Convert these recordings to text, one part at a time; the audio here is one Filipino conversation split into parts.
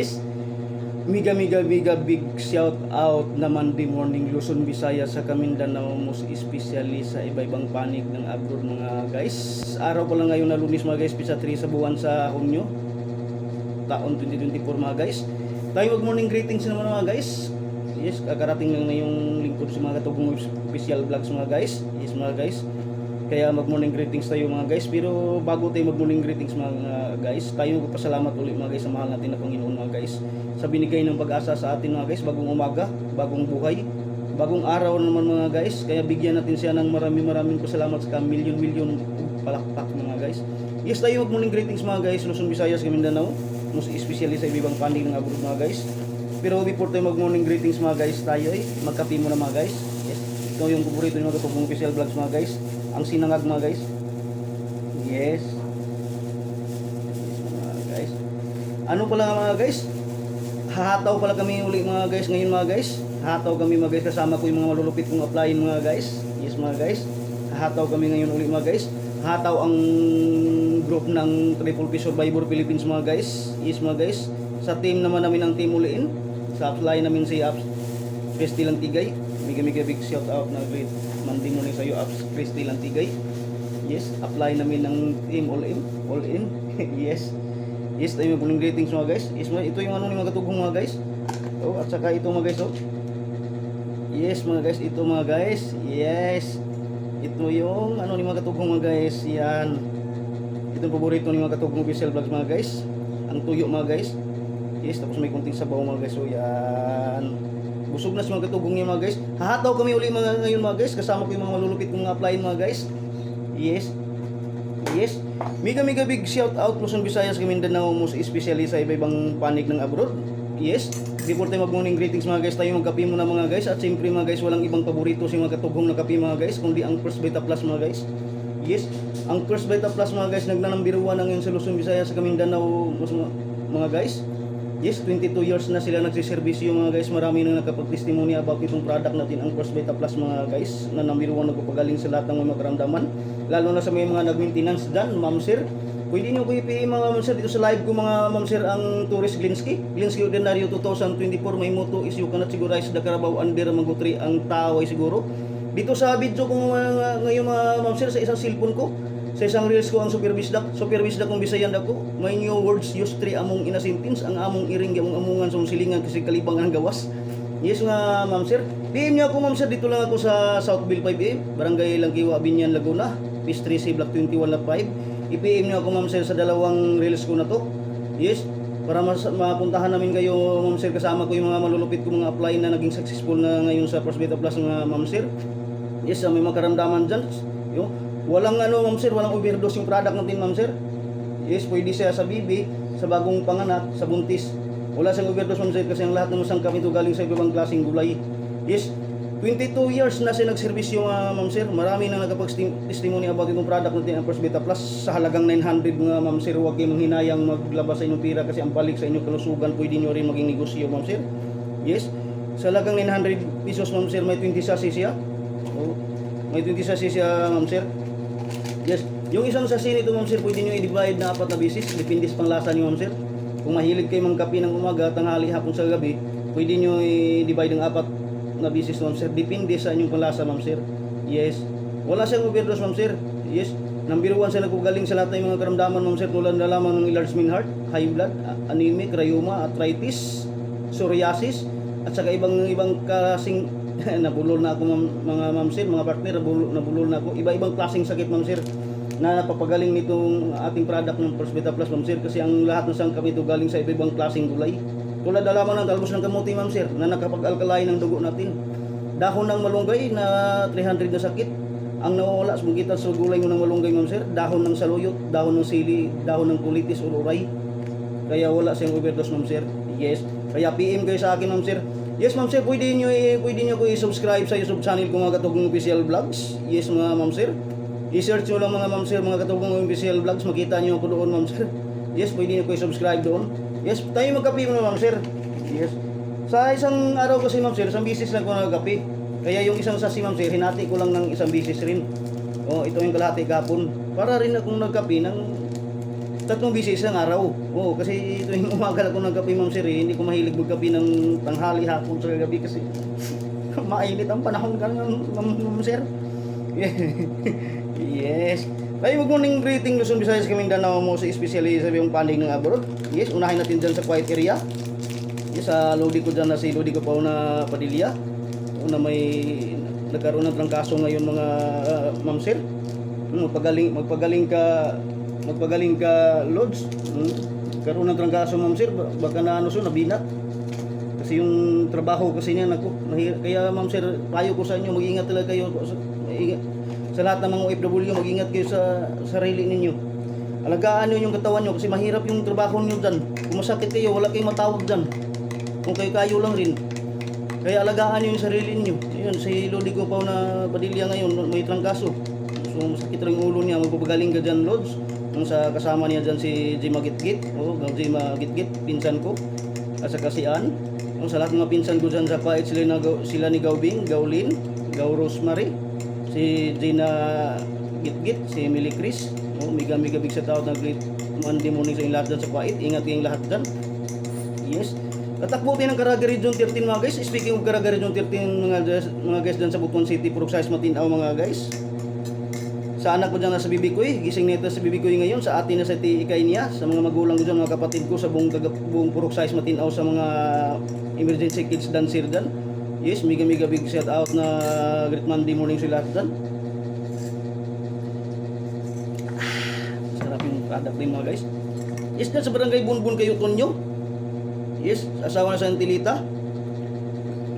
Yes. Mega big shout out naman di morning Luzon, Visayas sa Mindanao, most especially sa iba-ibang panig ng abroad mga guys. Araw pa lang ngayon na Lunes mga guys, pisa 3 sa buwan sa Hunyo, taon 2024 mga guys. Tayo mag morning greetings naman mga guys. Yes, kakarating lang na yung lingkod sa mga katugong special vlogs mga guys. Yes mga guys. Kaya mag morning greetings tayo mga guys. Pero bago tayo mag morning greetings mga guys, tayo magpasalamat ulit mga guys sa mahal natin na Panginoon mga guys, sa binigay ng pag-asa sa atin mga guys, bagong umaga, bagong buhay, bagong araw naman mga guys. Kaya bigyan natin siya ng maraming pasalamat sa milyon palakpak mga guys. Yes, tayo mag morning greetings mga guys, Luzon, Visayas, Mindanao, most especially sa ibang panig ng abroad mga guys. Pero before tayo mag morning greetings mga guys, tayo magkape muna mga guys. Yes, ito yung paborito ng mga katubong official vlogs mga guys, ang sinangag mga guys. Yes. Yes mga guys. Ano pala mga guys? Hahataw pala kami uli mga guys ngayon mga guys. Hahataw kami mga guys, kasama ko yung mga malulupit kong applyin mga guys. Yes mga guys. Hahataw kami ngayon uli mga guys. Hahataw ang group ng Triple P Survivor Philippines mga guys. Yes mga guys. Sa team naman namin ang team uliin. Sa upline namin si Apps Christy Lantigay. Mega big shout out na great Monday morning sa iyo Apps Christy Lantigay. Yes, apply namin ng team all in. Yes. Yes, tayo mag greetings mga guys. Yes, ito yung ano ni mga katugong mga guys. Oh, at saka ito mga guys, oh. Yes, mga guys, ito mga guys. Yes. Ito yung ano ni mga katugong mga guys. Yan. Ito yung paborito ni mga katugong official vlogs mga guys. Ang tuyo mga guys. Yes, tapos may kunting sabaw mga guys. So yan. Busog na si mga katugong niya mga guys. Hahataw kami uli mga ngayon mga guys. Kasama ko yung mga malulupit kong applyin mga guys. Yes. Yes. Mega big shout out Luzon, Visayas, Mindanao, most especially sa iba-ibang panig ng abroad. Yes. Before tayo mag morning greetings mga guys, tayo magkape muna mga guys. At siyempre mga guys, walang ibang paborito si mga katugong na kape mga guys, kundi ang First Beta Plus mga guys. Yes. Ang First Beta Plus mga guys, nagnanambir 1 na ngayon sa Luzon, Visayas, sa Mindanao mga guys. Yes, 22 years na sila nagsiservisyo mga guys. Marami nang nakapag-testimony about itong product natin, ang First Beta Plus mga guys, na number 1 nagpapagaling sa lahat ng mga karamdaman, lalo na sa may mga nag-maintenance dyan, ma'am sir. Pwede nyo ko i-PM mga ma'am sir dito sa live ko mga ma'am sir, ang Tourist Glinsky Ordinaryo 2024. May motto is you cannot sigurize the Carabao under Magutri, ang tao ay siguro. Dito sa video ko ngayon mga ma'am sir, sa isang cellphone ko, sa isang reels ko, ang supervisdak kong Bisayan dako, may new words use 3 among ina sentence, ang among iring among amungan sa silingan kasi kalibang ang gawas. Yes nga ma'am sir. PM niya ako ma'am sir, dito lang ako sa Southville 5A, Barangay Langkiwa, Binyan, Laguna, Phase 3C, Block 21 Lot 5. I-PM niyo ako ma'am sir sa dalawang reels ko na to. Yes, para mapuntahan namin kayo ma'am sir, kasama ko yung mga malulupit ko mga apply na naging successful na ngayon sa First Beta Plus nga ma'am sir. Yes, may mga karamdaman dyan. Walang ano ma'am sir, walang overdose yung product natin ma'am sir. Yes, pwede siya sa bibi, sa bagong panganak, sa buntis. Wala siyang overdose ma'am sir, kasi ang lahat ng sangkap ito galing sa ibang klaseng gulay. Yes, 22 years na siya nagserbisyo ma'am sir. Marami na nakapag-testimony about itong product natin, ang First Beta Plus, sa halagang 900 nga ma'am sir. Huwag kayong manghinayang maglabas sa inyong pira, kasi ang balik sa inyong kalusugan, pwede nyo rin maging negosyo ma'am sir. Yes, sa halagang 900 pesos ma'am sir, may 20 sachet siya. Oh, may 20 sachet siya ma'am sir. Yes, yung isang sachet nito ma'am sir, pwede nyo i-divide na 4 na beses, depende sa panglasa niyo ma'am sir. Kung mahilig kayo mangkape ng umaga, tanghali, hapon, sa gabi, pwede nyo i-divide ng 4 na beses ma'am sir, depende sa inyong panglasa ma'am sir. Yes, wala siyang overdose ma'am sir. Yes, number 1 siya nagpagaling sa lahat ng mga karamdaman ma'am sir, tulad na lamang ng enlargement heart, high blood, anemic, rheuma, arthritis, psoriasis, at saka ibang kasing nabulol na ako mga ma'am sir, mga partner, nabulol na ako. Iba-ibang klaseng sakit ma'am sir na napapagaling nitong ating product ng First Beta Plus ma'am sir, kasi ang lahat ng sangkap ito galing sa iba-ibang klaseng gulay. Tulad na lamang ng talbos ng kamuti ma'am sir, na nakapag-alkalay ng dugo natin. Dahon ng malunggay na 300 na sakit ang nawawala sa magitan sa gulay mo ng malunggay ma'am sir. Dahon ng saluyot, dahon ng sili, dahon ng kulitis o uray. Kaya wala siyang overdose ma'am sir. Yes, kaya PM kayo sa akin ma'am sir. Yes ma'am sir, pwede nyo ko i-subscribe sa YouTube channel ko, mga Katugong Official Vlogs. Yes mga ma'am sir, i-search nyo lang mga ma'am sir, mga Katugong Official Vlogs, makita nyo ako doon ma'am sir. Yes, pwede nyo ko i-subscribe doon. Yes, tayo magkape muna ma'am sir. Yes, sa isang araw kasi ma'am sir, isang bisis lang ko nagkape. Kaya yung isang sasi ma'am sir, hinati ko lang ng isang bisis rin. Ito yung kalahati kahapon. Para rin akong nagkape ng Tatlong bisis isang araw. Oo, kasi tuwing umaga ako nagkape, Ma'am Sir, hindi ko mahilig magkape ng tanghali, hapon, sa gabi kasi mainit ang panahon ka Ma'am Sir. Yes. Ay, good morning, greeting Luzon, Visayas, Mindanao mo sa especially sa yung panig ng abroad. Yes, unahin natin dyan sa quiet area. Yes, sa lodi ko dyan na si Lodi ko pa na Padilla. Na may nagkaroon ng trangkaso ngayon mga Ma'am Sir. Magpagaling ka Lods. Karoon ng trangkaso Ma'am Sir, baka na nabinat. Kasi yung trabaho kasi niya kaya Ma'am Sir, payo ko sa inyo, mag-ingat talaga kayo sa lahat ng mga OFW, mag-ingat kayo sa sarili ninyo. Alagaan niyo yung katawan niyo kasi mahirap yung trabaho niyo diyan. Kung masakit kayo, wala kayong matawag diyan. Kung kayo lang rin. Kaya alagaan niyo yung sarili niyo. Ayun, si Lodi ko pa na Padilla ngayon, may trangkaso. So masakit rin yung ulo niya, magpapagaling ka diyan, Lods. Yung sa kasama niya diyan si Jim Magitgit, Jim Magitgit, pinsan ko. At saka si Ann. Sa lahat ng mga pinsan ko dyan sa Pait, sila ni Gaubing, Gaulin, Gau Rosemary, si Gina Gitgit, si Emily Chris. Miga big sa tao na great Monday morning sa lahat dyan sa Pait. Ingat kayong lahat dyan. Yes. Tatakbutin ng Caraga Region 13 mga guys. Speaking of Caraga Region 13 mga guys dyan sa Butuan City, Puruksais, Matinao mga guys. Sa anak ko dyan na sa Bibikoy, gising nito sa Bibikoy ngayon, sa atin na sa Ikay niya, sa mga magulang ko dyan, mga kapatid ko sa buong Puruksais, Matinao, sa mga emergency kids dancer dyan. Yes, mega big shout out na great Monday morning sa lahat dyan. Sarap yung product din mga guys. Yes, dyan sa barangay Bunbun kayo Tonyo. Yes, asawa na sa Antilita.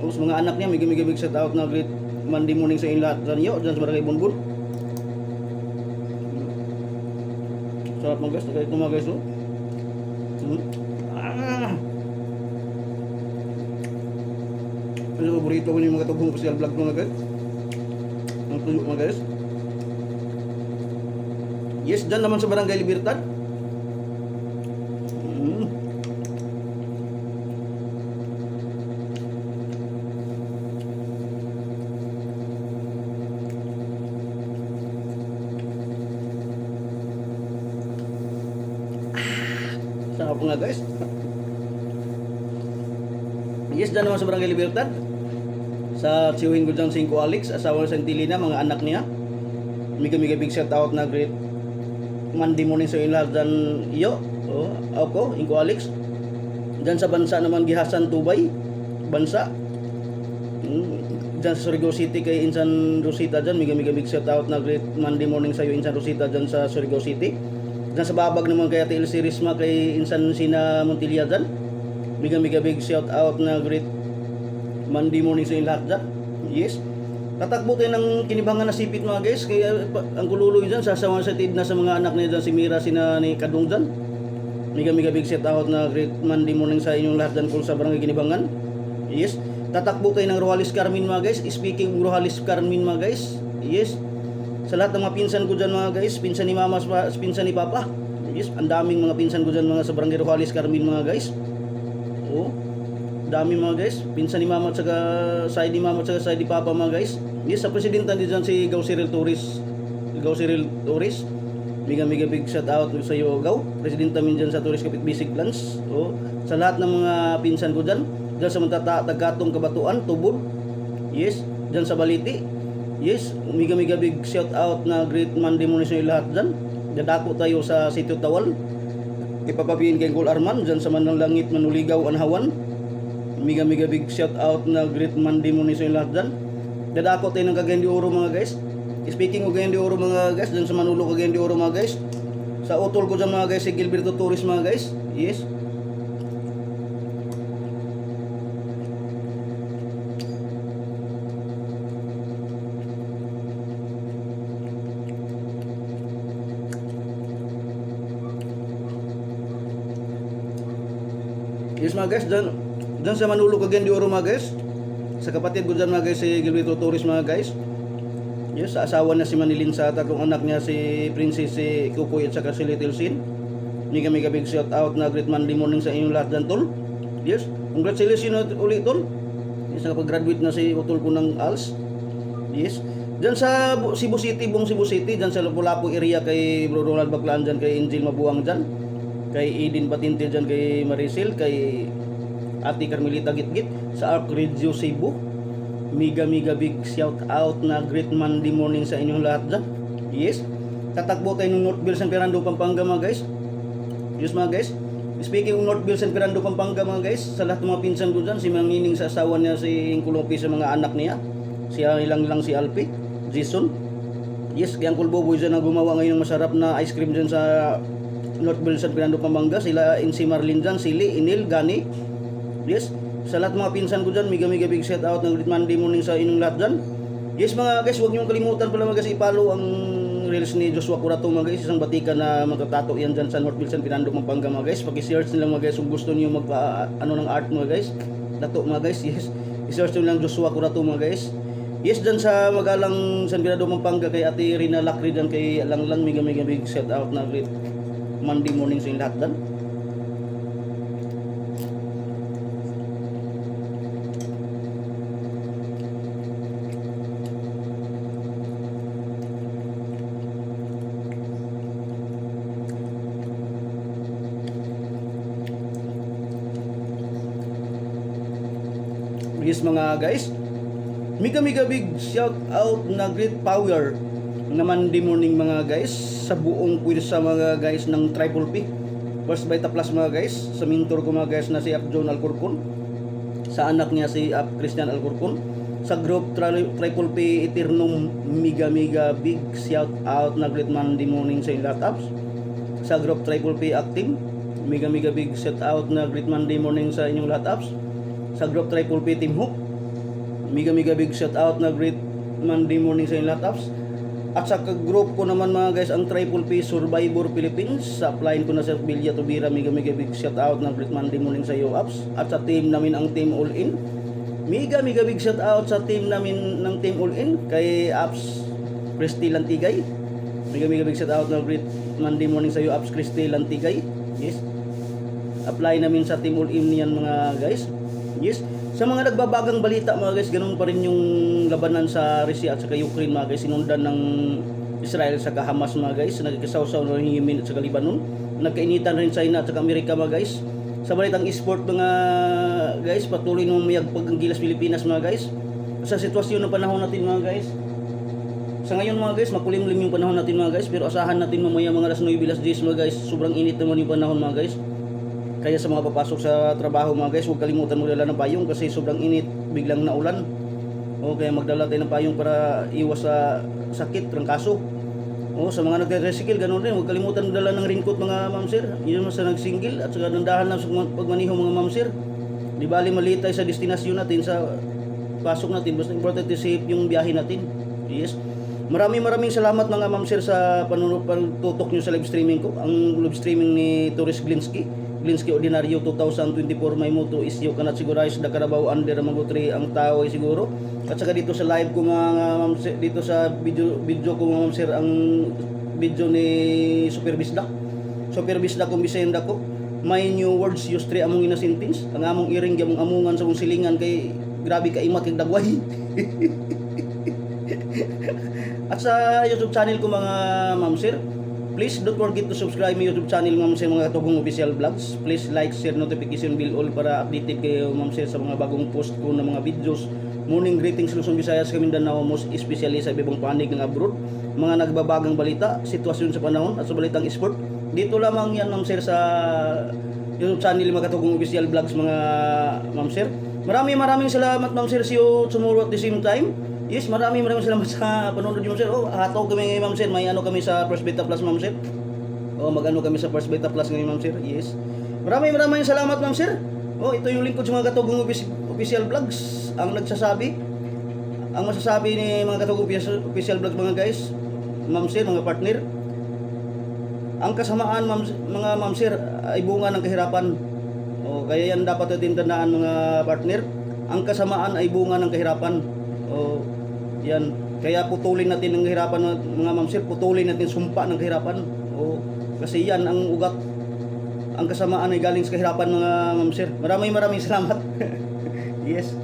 Tapos mga anak niya, mega big shout out na great Monday morning sa inyo lahat dyan sa barangay Bunbun. Sarap mga guys, ito mga guys, Ano paborito ko yung mga tubong special vlog ko mga guys. Ang tuyo mga guys. Yes, dyan naman sa Barangay Libertad. Sarap nga guys. Yes, dyan naman sa Barangay Libertad. Sa Siwing ko dyan si Inko Alex, asawa sa Antilina, mga anak niya. Mega big shout out na great Monday morning sa inyo lahat dyan iyo. Ako, Inko Alex. Dyan sa bansa naman Gihasan Tubay, bansa. Dyan sa Surigao City kay Insan Rosita dyan, mega big shout out na great Monday morning sa iyo Insan Rosita dyan sa Surigao City. Dyan sa Babag naman kay Ate Elsie Risma kay Insan Sina Montilla dyan. Mega big shout out na great Monday morning sa inyo lahat dyan. Yes. Tatakbo tayo ng kinibangan na sipit mga guys. Kaya ang kululoy dyan, sasawan sa tid na sa mga anak niya dyan, si Mira, sina ni Kadong dyan. Mega big shout out na great Monday morning sa inyong lahat dyan kung sa barangay Kinibangan. Yes. Tatakbo tayo ng Rojalis Carmen mga guys. Speaking of Rojalis Carmen mga guys. Yes. Sa lahat ng mga pinsan ko dyan mga guys, pinsan ni Mama, pinsan ni Papa. Yes. Ang daming mga pinsan ko dyan mga sa barangay Rojalis Carmen mga guys. Dami mga guys, pinsan ni Mama at saka side ni Mama at saka side ni Papa mga guys. Yes, sa presidenta din dyan si Gau Cyril Torres. Mega big shout out sa iyo Gau. Presidenta min dyan sa Torres Kapit Basic Plans. Sa lahat ng mga pinsan ko dyan sa Tagkatong Kabatuan, Tubod. Yes, dyan sa Baliti. Yes, mega big shout out na great Monday morning sa iyo lahat dyan. Dadako tayo sa Sitio Tawal. Ipapabihin kay Gol Arman dyan sa Manang Langit, Manuligaw, Anhawan. Mega big shout out na great Monday morning sa lahat dyan. Dadako tayo ng Cagayan de Oro mga guys. Speaking of Cagayan de Oro mga guys, dyan sa Manolo Cagayan de Oro mga guys. Sa utol ko dyan mga guys, si Gilberto Torres mga guys. Yes. Yes mga guys, dyan sa Manolo Cagayan de Oro mga guys. Sa kapatid ko dyan mga guys, si Gilberto Torres mga guys. Yes, sa asawa na si Manilin, sa tatlong anak niya, si Princess, si Kukoy at saka si Little Sin. Mega big shout out na great Monday morning sa inyong lahat dyan tol. Yes, congratulations ulit tol. Yes, nakapag-graduate na si utol ko ng ALS. Yes, dyan sa Cebu City, buong Cebu City, dyan sa Lapu-Lapu area kay Bro Ronald Baclaan dyan, kay Angel Mabuang dyan. kay Eden Patinte dyan, kay Maricel, kay Ate Carmelita Gitgit sa Arc Radio Cebu. Mega big shout out na great Monday morning sa inyong lahat dyan. Yes, tatakbo tayo ng Northville San Fernando, Pampanga mga guys. Yes mga guys, speaking of Northville San Fernando, Pampanga mga guys, sa lahat ng mga pinsan ko dyan, si Mangining sa asawa niya, si Inkulopi sa mga anak niya, siya lang si Alpi, Jason. Yes, kaya Uncle Boboy dyan na gumawa ngayon ng masarap na ice cream dyan sa Northville San Fernando, Pampanga. Sila si Marlene dyan, Sili, Inil, Gani. Yes, sa lahat mga pinsan ko dyan, mega big shout out ng Great Monday morning sa inyong lahat dyan. Yes mga guys, huwag niyong kalimutan pala mga guys, i-follow ang reels ni Joshua Curato mga guys, isang batika na magtatato yan dyan sa Northville San Fernando, Pampanga mga guys. Pag-search nila mga guys kung gusto niyo magpa ng art mga guys, tato mga guys. Yes, i-search nyo lang Joshua Curato mga guys. Yes, dyan sa Magalang San Fernando, Pampanga, kay Ate Rina Lakri dyan, kay Langlang, mega big shout out na Great Monday morning sa inyong lahat dyan. Yes mga guys, mega big shout out na great power na Monday morning mga guys sa buong pwersa mga guys ng Triple P First Beta Plus mga guys, sa mentor ko mga guys na si Ap John Alcorcon, sa anak niya si Ap Christian Alcorcon, sa group Triple P Eternum, mega big shout out na great Monday morning sa inyong lahat. Sa group Triple P Active, mega big shout out na great Monday morning sa inyong lahat. Sa group Triple P Team Hook, mega big shout out na great Monday morning sa inyong lahat. At sa group ko naman mga guys, ang Triple P Survivor Philippines, sa upline ko na sa Villa Tubira, mega big shout out na great Monday morning sa iyo apps. At sa team namin, ang Team All In, mega big shout out sa team namin ng Team All In, kay apps Christy Lantigay, mega big shout out na great Monday morning sa iyo apps Christy Lantigay. Yes, apply namin sa Team All In yan mga guys. Yes, sa mga nagbabagang balita mga guys, ganun pa rin yung labanan sa Russia at sa Ukraine mga guys. Sinundan ng Israel sa Hamas mga guys, nagkasawsaw ng Yemen at sa Lebanon, nagkainitan rin China at sa Amerika mga guys. Sa balitang esport mga guys, patuloy nung mayagpag ang gilas Pilipinas mga guys. Sa sitwasyon ng panahon natin mga guys, sa ngayon mga guys, makulimlim yung panahon natin mga guys, pero asahan natin mamaya mga alas 9, alas 10 mga guys, sobrang init naman yung panahon mga guys. Kaya sa mga papasok sa trabaho mga guys, huwag kalimutan magdala ng payong kasi sobrang init, biglang naulan. O kaya magdala tayo ng payong para iwas sa sakit, trangkaso. O sa mga nagre-recycle, ganoon rin, huwag kalimutan magdala ng raincoat mga ma'am sir. Yun sa nagsingle at saka dandahan lang sa pagmaniho mga ma'am sir. Di bali maliit tayo sa destinasyon natin, sa pasok natin, basta important to safe yung biyahe natin. Yes. Maraming salamat mga ma'am sir sa pagtutok nyo sa live streaming ko. Ang live streaming ni Torres Glinsky Ordinaryo 2024, may motto is you cannot sigurize the Carabao under magutri ang tao ay siguro. At saka dito sa live ko mga ma'am sir, dito sa video ko mga ma'am sir, ang video ni Super Bisdak kung bisenda ko, may new words use three among ina sentence, ang among iring gamong amungan sa mong silingan kay grabe ka imat kay dagway. At sa YouTube channel ko mga ma'am sir, please don't forget to subscribe my YouTube channel ma'am sir, mga Katugong Official Vlogs. Please like, share, notification bell all para updated kayo ma'am sir sa mga bagong post ko na mga videos. Morning greetings Luzon, Visayas, Mindanao, most especially sa ibang panig ng abroad, mga nagbabagang balita, sitwasyon sa panahon at sa balitang sport. Dito lamang yan ma'am sir sa YouTube channel mga Katugong Official Vlogs mga ma'am sir. Maraming salamat ma'am sir, see you tomorrow at the same time. Yes, maraming salamat sa panonood niyo ma'am sir. Oh, hataw kami ngayon ma'am sir. May ano kami sa First Beta Plus ma'am sir. Oh, mag-ano kami sa First Beta Plus ngayon ma'am sir. Yes. Maraming salamat ma'am sir. Oh, ito yung lingkod sa mga Katugong Official Vlogs. Ang masasabi ni mga Katugong Official Vlogs mga guys, ma'am sir, mga partner. Ang kasamaan mga ma'am sir ay bunga ng kahirapan. Oh, kaya yan dapat natin tandaan mga partner. Ang kasamaan ay bunga ng kahirapan. Oh, yan. Kaya putulin natin ang kahirapan mga ma'am sir, putulin natin sumpa ng kahirapan. Oh, kasi yan ang ugat. Ang kasamaan ay galing sa kahirapan mga ma'am sir. Maraming salamat. Yes.